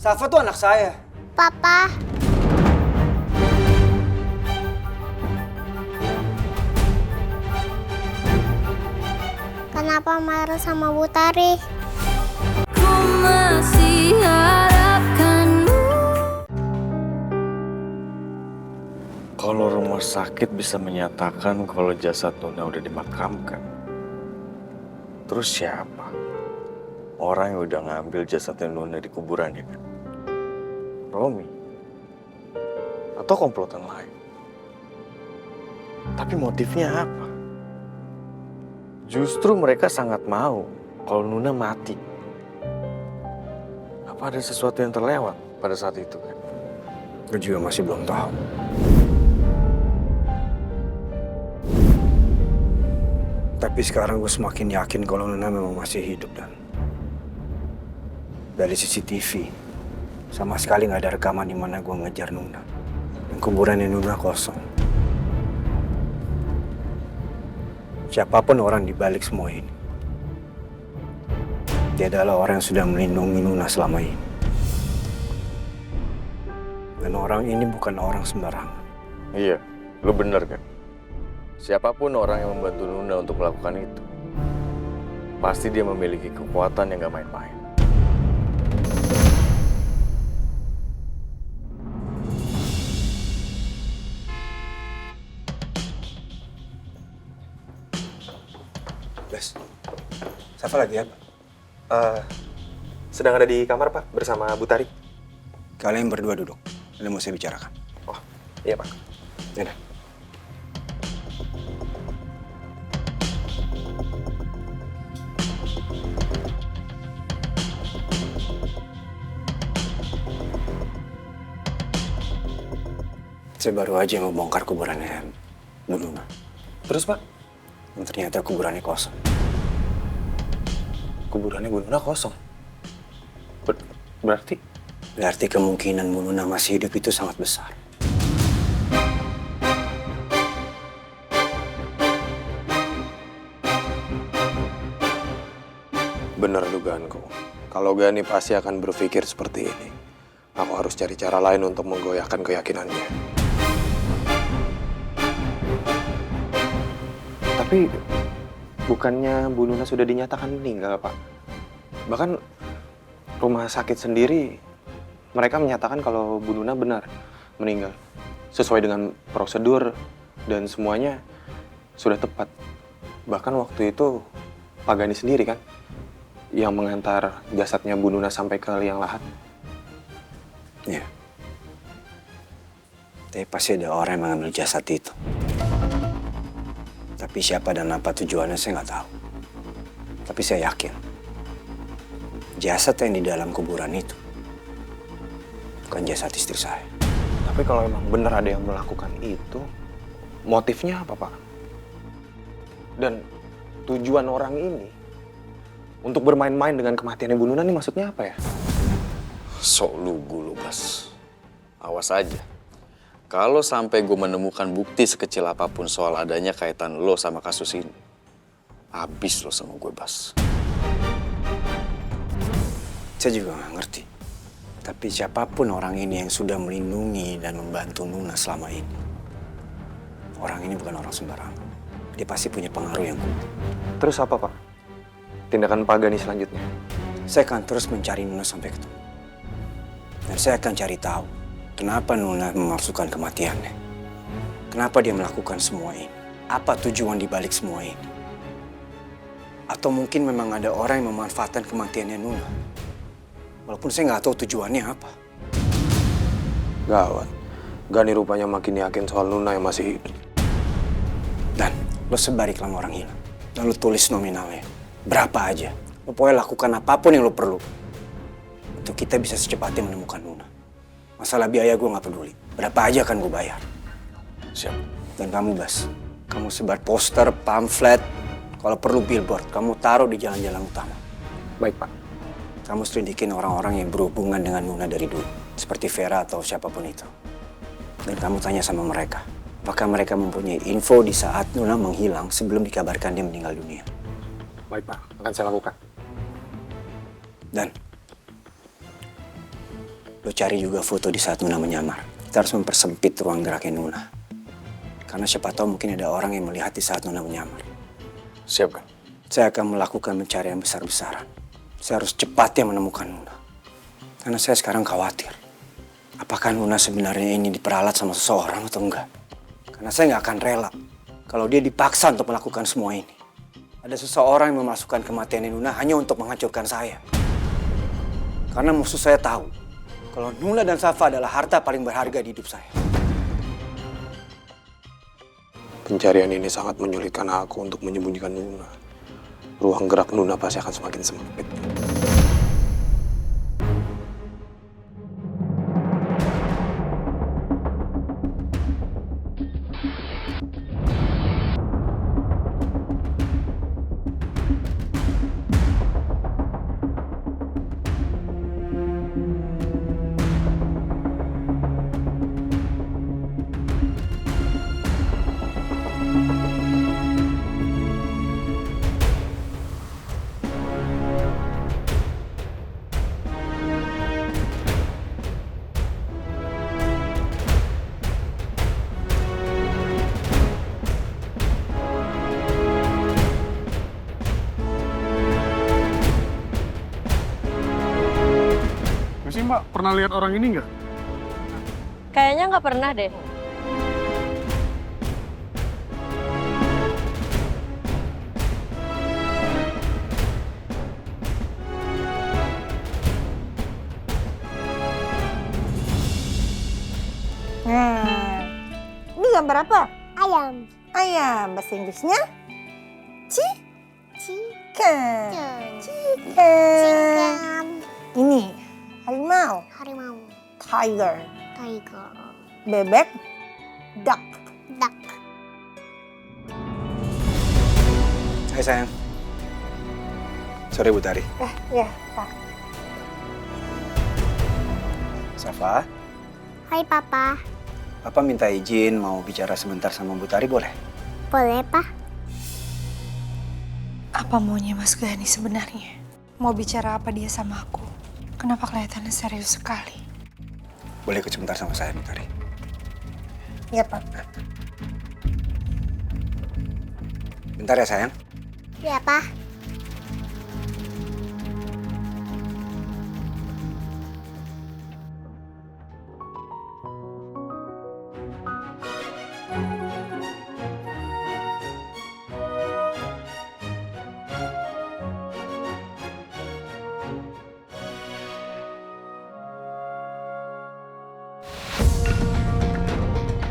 Safa tuh anak saya. Papa. Kenapa marah sama Butari? Ku masih harapkanmu. Kalau rumah sakit bisa menyatakan kalau jasad Nuna udah dimakamkan, terus siapa orang yang udah ngambil jasadnya Nuna di kuburan ya kan? Romi? Atau komplotan lain? Tapi motifnya apa? Justru mereka sangat mau kalau Nuna mati. Apa ada sesuatu yang terlewat pada saat itu kan? Gue juga masih belum tahu. Tapi sekarang gue semakin yakin kalau Nuna memang masih hidup dan dari CCTV sama sekali nggak ada rekaman di mana gue ngejar Nuna. Dan kuburannya Nuna kosong. Siapapun orang di balik semua ini, dia adalah orang yang sudah melindungi Nuna selama ini. Dan orang ini bukan orang sembarangan. Iya, lu bener kan? Siapapun orang yang membantu Nuna untuk melakukan itu, pasti dia memiliki kekuatan yang gak main-main. Bes, Safa lagi apa? Sedang ada di kamar, Pak, bersama Butari. Kalian berdua duduk. Ada yang mau saya bicarakan. Oh, iya, Pak. Yaudah. Saya baru aja mau bongkar kuburannya Nuna. Terus, Pak, Dan ternyata kuburannya kosong. kuburannya Bu Nuna kosong. Berarti? Berarti kemungkinan Bu Nuna masih hidup itu sangat besar. Bener dugaanku. Kalau Gani pasti akan berpikir seperti ini. Aku harus cari cara lain untuk menggoyahkan keyakinannya. Tapi bukannya Bu Nuna sudah dinyatakan meninggal, Pak? Bahkan rumah sakit sendiri, mereka menyatakan kalau Bu Nuna benar meninggal. Sesuai dengan prosedur dan semuanya sudah tepat. Bahkan waktu itu Pak Gani sendiri kan yang mengantar jasadnya Bu Nuna sampai ke liang lahat. Iya. Tapi pasti ada orang yang mengambil jasad itu. Tapi siapa dan apa tujuannya saya nggak tahu. Tapi saya yakin jasad yang di dalam kuburan itu bukan jasad istri saya. Tapi kalau emang benar ada yang melakukan itu, motifnya apa, Pak? Dan tujuan orang ini untuk bermain-main dengan kematiannya Bu Nuna ini maksudnya apa ya? Sok lugu lu, Bas. Awas aja. Kalau sampai gue menemukan bukti sekecil apapun soal adanya kaitan lo sama kasus ini, habis lo sama gue, Bas. Saya juga nggak ngerti. Tapi siapapun orang ini yang sudah melindungi dan membantu Nuna selama ini, orang ini bukan orang sembarangan. Dia pasti punya pengaruh yang kuat. Terus apa, Pak? Tindakan Pak Gani selanjutnya? Saya akan terus mencari Nuna sampai ketemu. Dan saya akan cari tahu kenapa Nuna memalsukan kematiannya. Kenapa dia melakukan semua ini? Apa tujuan dibalik semua ini? Atau mungkin memang ada orang yang memanfaatkan kematiannya Nuna. Walaupun saya nggak tahu tujuannya apa. Gawat. Gani rupanya makin yakin soal Nuna yang masih hidup. Dan lo sebar iklan orang hilang. Dan lo tulis nominalnya. Berapa aja. Lo pokoknya lakukan apapun yang lo perlu. Untuk kita bisa secepatnya menemukan Nuna. Masalah biaya gue nggak peduli. Berapa aja akan gue bayar. Siap. Dan kamu, Bas. Kamu sebar poster, pamflet. Kalau perlu billboard, kamu taruh di jalan-jalan utama. Baik, Pak. Kamu selidikin orang-orang yang berhubungan dengan Nuna dari dulu. Seperti Vera atau siapapun itu. Dan kamu tanya sama mereka. Apakah mereka mempunyai info di saat Nuna menghilang sebelum dikabarkan dia meninggal dunia. Baik, Pak. Akan saya lakukan. Dan Lo cari juga foto di saat Nuna menyamar. Kita harus mempersempit ruang geraknya Nuna. Karena siapa tahu mungkin ada orang yang melihat di saat Nuna menyamar. Siap kan? Saya akan melakukan pencarian besar-besaran. Saya harus cepatnya menemukan Nuna. Karena saya sekarang khawatir. Apakah Nuna sebenarnya ini diperalat sama seseorang atau enggak? Karena saya nggak akan rela kalau dia dipaksa untuk melakukan semua ini. Ada seseorang yang memasukkan kematian Nuna hanya untuk menghancurkan saya. Karena musuh saya tahu kalau Nuna dan Safa adalah harta paling berharga di hidup saya. Pencarian ini sangat menyulitkan aku untuk menyembunyikan Nuna. Ruang gerak Nuna pasti akan semakin sempit. Sih Mbak, pernah lihat orang ini nggak? Kayaknya nggak pernah deh. Nah, ini gambar apa? Ayam. Ayam, bahasa Inggrisnya? Chicken. Chicken. Chicken. Ini, harimau. Harimau. Tiger. Tiger. Bebek. Duck. Duck. Hai sayang. Sore Bu Tari. Ya, Pak. Safa, Hai Papa. Papa minta izin mau bicara sebentar sama Bu Tari, boleh? Boleh, Pak? Apa maunya Mas Gani sebenarnya? Mau bicara apa dia sama aku? Kenapa kelihatannya serius sekali? Boleh ikut sebentar sama saya, Bu Tari? Ya, Pak. Bentar ya sayang. Ya, Pak.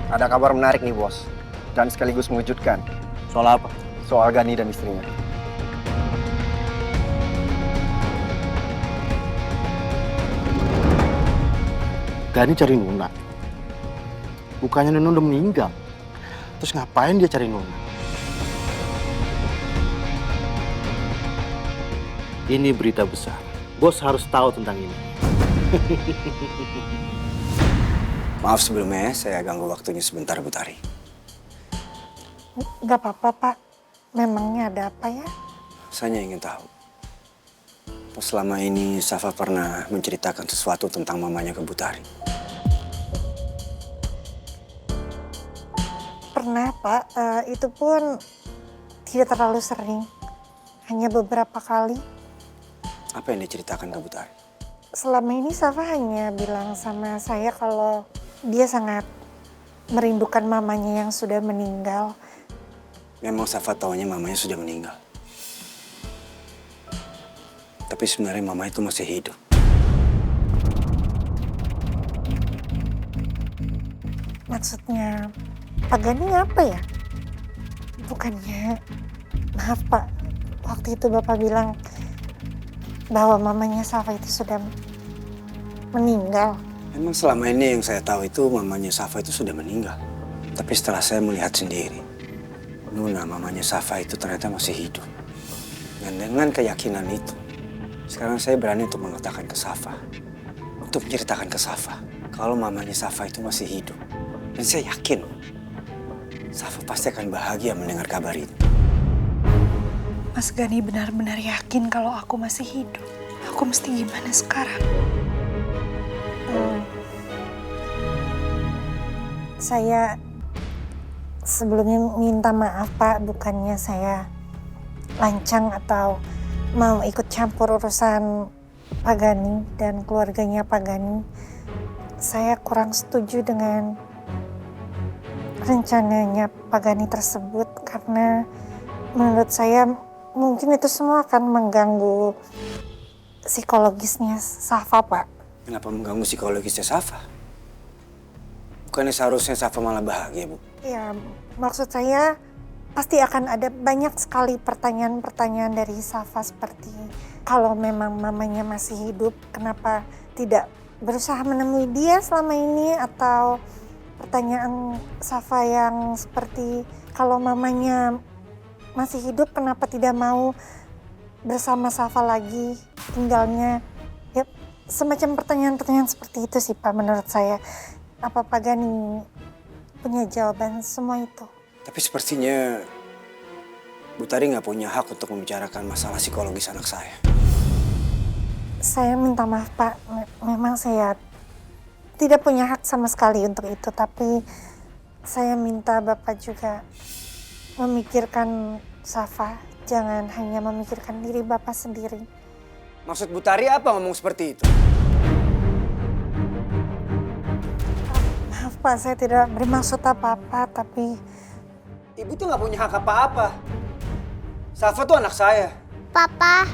Ada kabar menarik nih, Bos. Dan sekaligus mengejutkan. Soal apa? Soal Gani dan istrinya. Gani cari Nuna. Bukannya Nuna udah meninggal. Terus ngapain dia cari Nuna? Ini berita besar. Bos harus tahu tentang ini. Maaf sebelumnya, saya ganggu waktunya sebentar, Bu Tari. Nggak apa-apa, Pak. Memangnya ada apa ya? Saya hanya ingin tahu. Apa selama ini Safa pernah menceritakan sesuatu tentang mamanya ke Bu Tari? Pernah, Pak. Itu pun tidak terlalu sering. Hanya beberapa kali. Apa yang diceritakan ke Bu Tari? Selama ini Safa hanya bilang sama saya kalau dia sangat merindukan mamanya yang sudah meninggal. Memang Safa taunya mamanya sudah meninggal. Tapi sebenarnya mama itu masih hidup. Maksudnya Pak Gani apa ya? Bukannya, maaf Pak, waktu itu Bapak bilang bahwa mamanya Safa itu sudah meninggal. Memang selama ini yang saya tahu itu mamanya Safa itu sudah meninggal. Tapi setelah saya melihat sendiri, Nuna, mamanya Safa itu ternyata masih hidup. Dan dengan keyakinan itu, sekarang saya berani untuk mengatakan ke Safa, untuk menceritakan ke Safa, kalau mamanya Safa itu masih hidup. Dan saya yakin, Safa pasti akan bahagia mendengar kabar itu. Mas Gani benar-benar yakin kalau aku masih hidup. Aku mesti gimana sekarang? Saya sebelumnya minta maaf Pak, bukannya saya lancang atau mau ikut campur urusan Pak Gani dan keluarganya Pak Gani. Saya kurang setuju dengan rencananya Pak Gani tersebut karena menurut saya mungkin itu semua akan mengganggu psikologisnya Safa, Pak. Kenapa mengganggu psikologisnya Safa? Bukannya seharusnya Safa malah bahagia, Bu? Ya, maksud saya pasti akan ada banyak sekali pertanyaan-pertanyaan dari Safa seperti kalau memang mamanya masih hidup, kenapa tidak berusaha menemui dia selama ini, atau pertanyaan Safa yang seperti kalau mamanya masih hidup kenapa tidak mau bersama Safa lagi tinggalnya. Ya, semacam pertanyaan-pertanyaan seperti itu sih Pak menurut saya. Apa Pak Gani punya jawaban semua itu? Tapi sepertinya Bu Tari nggak punya hak untuk membicarakan masalah psikologis anak saya. Saya minta maaf Pak, memang saya tidak punya hak sama sekali untuk itu, tapi saya minta Bapak juga memikirkan Safa, jangan hanya memikirkan diri Bapak sendiri. Maksud Bu Tari apa ngomong seperti itu? Maaf Pak, saya tidak bermaksud apa-apa, tapi Ibu tuh nggak punya hak apa-apa. Safa tuh anak saya. Papa.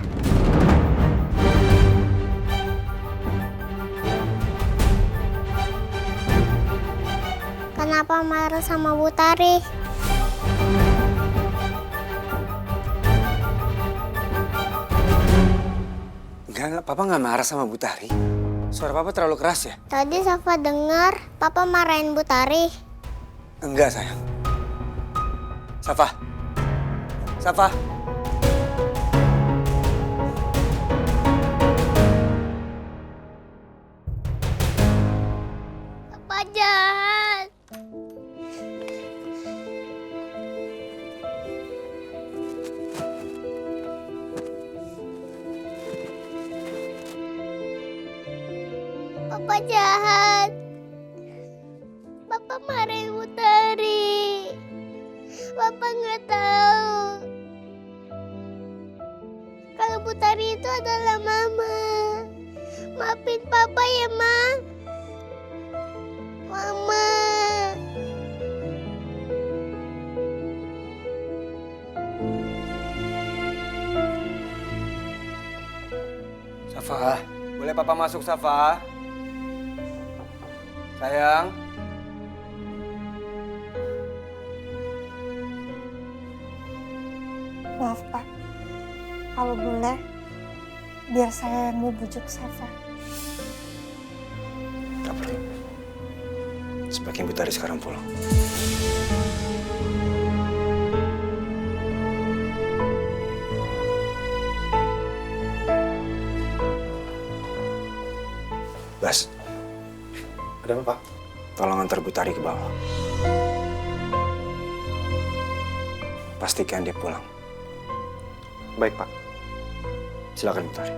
Kenapa marah sama Bu Tari? Enggak, Papa nggak marah sama Bu Tari. Suara Papa terlalu keras ya? Tadi Safa dengar Papa marahin Bu Tari. Enggak, sayang. Safa. Safa. Papa jahat. Papa jahat. Papa marahin Bu Tari. Papa nggak tahu kalau Bu Tari itu adalah Mama. Maafin Papa ya, Ma. Mama. Safa, boleh Papa masuk, Safa? Sayang. maaf Pak, kalau boleh biar saya yang bujuk Safa. Gak perlu. Sebaiknya Bu Tari sekarang pulang. Bas. Ada apa, Pak? Tolong antar Bu Tari ke bawah. Pastikan dia pulang. Baik, Pak. Silakan Bu Tari.